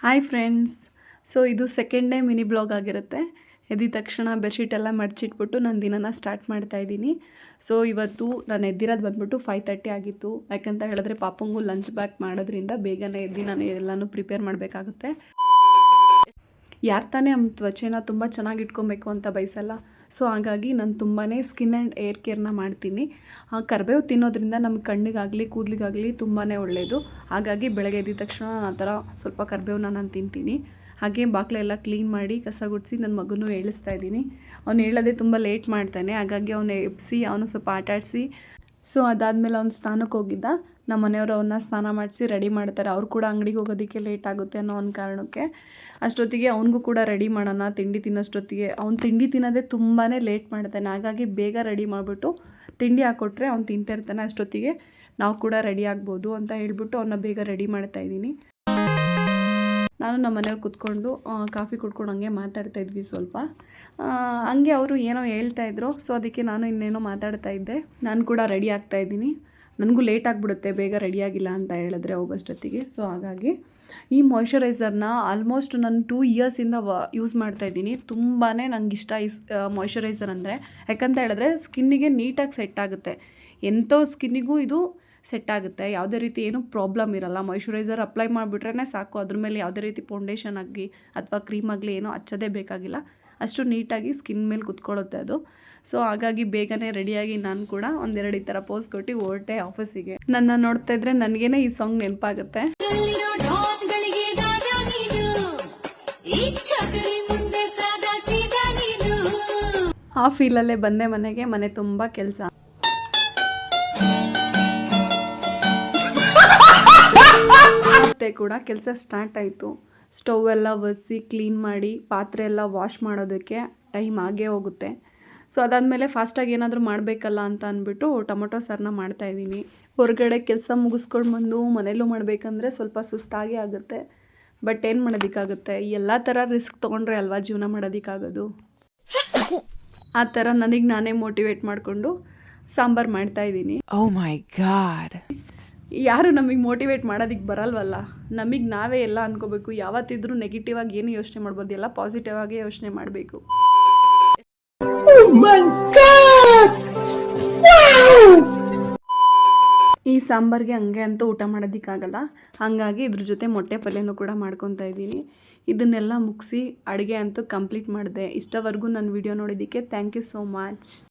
Hi friends. So ಇದು second day mini blog ಆಗಿರುತ್ತೆ. ಎದ್ದಿದ ತಕ್ಷಣ ಬೆಡ್ಶೀಟ್ ಎಲ್ಲ ಮಡಚಿಟ್ಬಿಟ್ಟು ನಾನು ದಿನನ ಸ್ಟಾರ್ಟ್ ಮಾಡ್ತಾಯಿದ್ದೀನಿ. ಸೊ ಇವತ್ತು ನಾನು ಎದ್ದಿರೋದು ಬಂದ್ಬಿಟ್ಟು 5:30 ಆಗಿತ್ತು. ಯಾಕಂತ ಹೇಳಿದ್ರೆ ಪಾಪಂಗೂ ಲಂಚ್ ಬ್ಯಾಕ್ ಮಾಡೋದ್ರಿಂದ ಬೇಗನೆ ಎದ್ದು ನಾನು ಎಲ್ಲನೂ ಪ್ರಿಪೇರ್ ಮಾಡಬೇಕಾಗುತ್ತೆ. ಯಾರು ತಾನೇ ನಮ್ಮ ತ್ವಚೆನ ತುಂಬ ಚೆನ್ನಾಗಿ ಇಟ್ಕೊಬೇಕು ಅಂತ ಬಯಸಲ್ಲ. ಸೊ ಹಾಗಾಗಿ ನಾನು ತುಂಬಾ ಸ್ಕಿನ್ ಆ್ಯಂಡ್ ಏರ್ ಕೇರ್ನ ಮಾಡ್ತೀನಿ. ಕರಿಬೇವು ತಿನ್ನೋದ್ರಿಂದ ನಮ್ಮ ಕಣ್ಣಿಗಾಗಲಿ ಕೂದಲಿಗಾಗಲಿ ತುಂಬಾ ಒಳ್ಳೆಯದು. ಹಾಗಾಗಿ ಬೆಳಗ್ಗೆ ಎದ್ದಿದ ತಕ್ಷಣ ನಾನು ಆ ಥರ ಸ್ವಲ್ಪ ಕರಿಬೇವನ್ನ ನಾನು ತಿಂತೀನಿ. ಹಾಗೆ ಬಾಗಿಲೆಲ್ಲ ಕ್ಲೀನ್ ಮಾಡಿ ಕಸ ಗುಡಿಸಿ ನನ್ನ ಮಗನೂ ಏಳಿಸ್ತಾ ಇದ್ದೀನಿ. ಅವ್ನು ಹೇಳೋದೇ ತುಂಬ ಲೇಟ್ ಮಾಡ್ತಾನೆ. ಹಾಗಾಗಿ ಅವನು ಎಬ್ಬಿಸಿ ಅವನು ಸ್ವಲ್ಪ ಆಟಾಡಿಸಿ, ಸೊ ಅದಾದಮೇಲೆ ಅವ್ನು ಸ್ನಾನಕ್ಕೆ ಹೋಗಿದ್ದ. ನಮ್ಮ ಮನೆಯವರು ಅವನ್ನ ಸ್ನಾನ ಮಾಡಿಸಿ ರೆಡಿ ಮಾಡ್ತಾರೆ. ಅವ್ರು ಕೂಡ ಅಂಗಡಿಗೆ ಹೋಗೋದಕ್ಕೆ ಲೇಟ್ ಆಗುತ್ತೆ ಅನ್ನೋ ಒಂದು ಕಾರಣಕ್ಕೆ. ಅಷ್ಟೊತ್ತಿಗೆ ಅವ್ನಿಗೂ ಕೂಡ ರೆಡಿ ಮಾಡೋಣ ತಿಂಡಿ ತಿನ್ನೋಷ್ಟೊತ್ತಿಗೆ. ಅವ್ನು ತಿಂಡಿ ತಿನ್ನೋದೇ ತುಂಬಾ ಲೇಟ್ ಮಾಡ್ತಾನೆ. ಹಾಗಾಗಿ ಬೇಗ ರೆಡಿ ಮಾಡಿಬಿಟ್ಟು ತಿಂಡಿ ಹಾಕ್ಕೊಟ್ರೆ ಅವ್ನು ತಿಂತಿರ್ತಾನೆ. ಅಷ್ಟೊತ್ತಿಗೆ ನಾವು ಕೂಡ ರೆಡಿ ಆಗ್ಬೋದು ಅಂತ ಹೇಳ್ಬಿಟ್ಟು ಅವನ್ನ ಬೇಗ ರೆಡಿ ಮಾಡ್ತಾಯಿದ್ದೀನಿ. ನಾನು ನಮ್ಮ ಮನೆಯವ್ರು ಕೂತ್ಕೊಂಡು ಕಾಫಿ ಕುಡ್ಕೊಂಡು ಹಂಗೆ ಮಾತಾಡ್ತಾಯಿದ್ವಿ ಸ್ವಲ್ಪ. ಹಂಗೆ ಅವರು ಏನೋ ಹೇಳ್ತಾಯಿದ್ರು. ಸೊ ಅದಕ್ಕೆ ನಾನು ಇನ್ನೇನೋ ಮಾತಾಡ್ತಾ ಇದ್ದೆ. ನಾನು ಕೂಡ ರೆಡಿ ಆಗ್ತಾಯಿದ್ದೀನಿ. ನನಗೂ ಲೇಟ್ ಆಗಿಬಿಡುತ್ತೆ ಬೇಗ ರೆಡಿಯಾಗಿಲ್ಲ ಅಂತ ಹೇಳಿದ್ರೆ ಹೋಗೋಷ್ಟೊತ್ತಿಗೆ. ಸೊ ಹಾಗಾಗಿ ಈ ಮಾಯ್ಶ್ಚರೈಸರ್ನ ಆಲ್ಮೋಸ್ಟ್ ನಾನು 2 ಇಯರ್ಸಿಂದ ಯೂಸ್ ಮಾಡ್ತಾಯಿದ್ದೀನಿ. ತುಂಬಾ ನಂಗೆ ಇಷ್ಟ ಈ ಮಾಯ್ಶ್ಚರೈಸರ್ ಅಂದರೆ. ಯಾಕಂತ ಹೇಳಿದ್ರೆ ಸ್ಕಿನ್ನಿಗೆ ನೀಟಾಗಿ ಸೆಟ್ ಆಗುತ್ತೆ. ಎಂಥ ಸ್ಕಿನ್ನಿಗೂ ಇದು ಸೆಟ್ ಆಗುತ್ತೆ. ಯಾವುದೇ ರೀತಿ ಏನೂ ಪ್ರಾಬ್ಲಮ್ ಇರಲ್ಲ. ಮಾಯ್ಶ್ಚರೈಸರ್ ಅಪ್ಲೈ ಮಾಡಿಬಿಟ್ರೇ ಸಾಕು. ಅದ್ರ ಮೇಲೆ ಯಾವುದೇ ರೀತಿ ಫೌಂಡೇಶನ್ ಆಗಲಿ ಅಥವಾ ಕ್ರೀಮ್ ಆಗಲಿ ಏನೋ ಹಚ್ಚೋದೇ ಬೇಕಾಗಿಲ್ಲ. ಅಷ್ಟು ನೀಟಾಗಿ ಸ್ಕಿನ್ ಮೇಲೆ ಕುತ್ಕೊಳ್ಳುತ್ತೆ ಅದು. ಸೊ ಹಾಗಾಗಿ ಬೇಗನೆ ರೆಡಿಯಾಗಿ ನಾನು ಕೂಡ ಒಂದೆರಡು ಈ ಥರ ಪೋಸ್ ಕೊಟ್ಟು ಹೊರಟೆ ಆಫೀಸಿಗೆ. ನನ್ನ ನೋಡ್ತಾ ಇದ್ರೆ ನನಗೇನೆ ಈ ಸಾಂಗ್ ನೆನಪಾಗುತ್ತೆ. ಆ ಫೀಲಲ್ಲೇ ಬಂದೆ ಮನೆಗೆ. ಮನೆ ತುಂಬ ಕೆಲಸ. ಮತ್ತೆ ಕೂಡ ಕೆಲಸ ಸ್ಟಾರ್ಟ್ ಆಯಿತು. ಸ್ಟವ್ ಎಲ್ಲ ಒರೆಸಿ ಕ್ಲೀನ್ ಮಾಡಿ ಪಾತ್ರೆ ಎಲ್ಲ ವಾಶ್ ಮಾಡೋದಕ್ಕೆ ಟೈಮ್ ಆಗೇ ಹೋಗುತ್ತೆ. ಸೊ ಅದಾದಮೇಲೆ ಫಾಸ್ಟಾಗಿ ಏನಾದರೂ ಮಾಡಬೇಕಲ್ಲ ಅಂತ ಅಂದ್ಬಿಟ್ಟು ಟೊಮೊಟೊ ಸಾರನ್ನ ಮಾಡ್ತಾಯಿದ್ದೀನಿ. ಹೊರಗಡೆ ಕೆಲಸ ಮುಗಿಸ್ಕೊಂಡು ಬಂದು ಮನೆಯಲ್ಲೂ ಮಾಡಬೇಕಂದ್ರೆ ಸ್ವಲ್ಪ ಸುಸ್ತಾಗಿ ಆಗುತ್ತೆ. ಬಟ್ ಏನು ಮಾಡೋದಕ್ಕಾಗುತ್ತೆ, ಎಲ್ಲ ಥರ ರಿಸ್ಕ್ ತೊಗೊಂಡ್ರೆ ಅಲ್ವಾ ಜೀವನ ಮಾಡೋದಕ್ಕಾಗೋದು. ಆ ಥರ ನನಗೆ ನಾನೇ ಮೋಟಿವೇಟ್ ಮಾಡಿಕೊಂಡು ಸಾಂಬಾರು ಮಾಡ್ತಾಯಿದ್ದೀನಿ. Oh my God. ಯಾರು ನಮಗೆ ಮೋಟಿವೇಟ್ ಮಾಡೋದಕ್ಕೆ ಬರಲ್ವಲ್ಲ. ನಮಗೆ ನಾವೇ ಎಲ್ಲ ಅನ್ಕೋಬೇಕು. ಯಾವತ್ತಿದ್ರೂ ನೆಗೆಟಿವ್ ಆಗಿ ಏನು ಯೋಚನೆ ಮಾಡ್ಬಾರ್ದು. ಎಲ್ಲ ಪಾಸಿಟಿವ್ ಆಗಿ ಯೋಚನೆ ಮಾಡಬೇಕು. ಈ ಸಾಂಬಾರಿಗೆ ಹಂಗೆ ಅಂತೂ ಊಟ ಮಾಡೋದಕ್ಕಾಗಲ್ಲ. ಹಾಗಾಗಿ ಇದ್ರ ಜೊತೆ ಮೊಟ್ಟೆ ಪಲ್ಯನೂ ಕೂಡ ಮಾಡ್ಕೊತಾ ಇದ್ದೀನಿ. ಇದನ್ನೆಲ್ಲ ಮುಗಿಸಿ ಅಡುಗೆ ಅಂತೂ ಕಂಪ್ಲೀಟ್ ಮಾಡಿದೆ. ಇಷ್ಟವರೆಗೂ ನನ್ನ ವಿಡಿಯೋ ನೋಡಿದ್ದಕ್ಕೆ ಥ್ಯಾಂಕ್ ಯು ಸೋ ಮಚ್.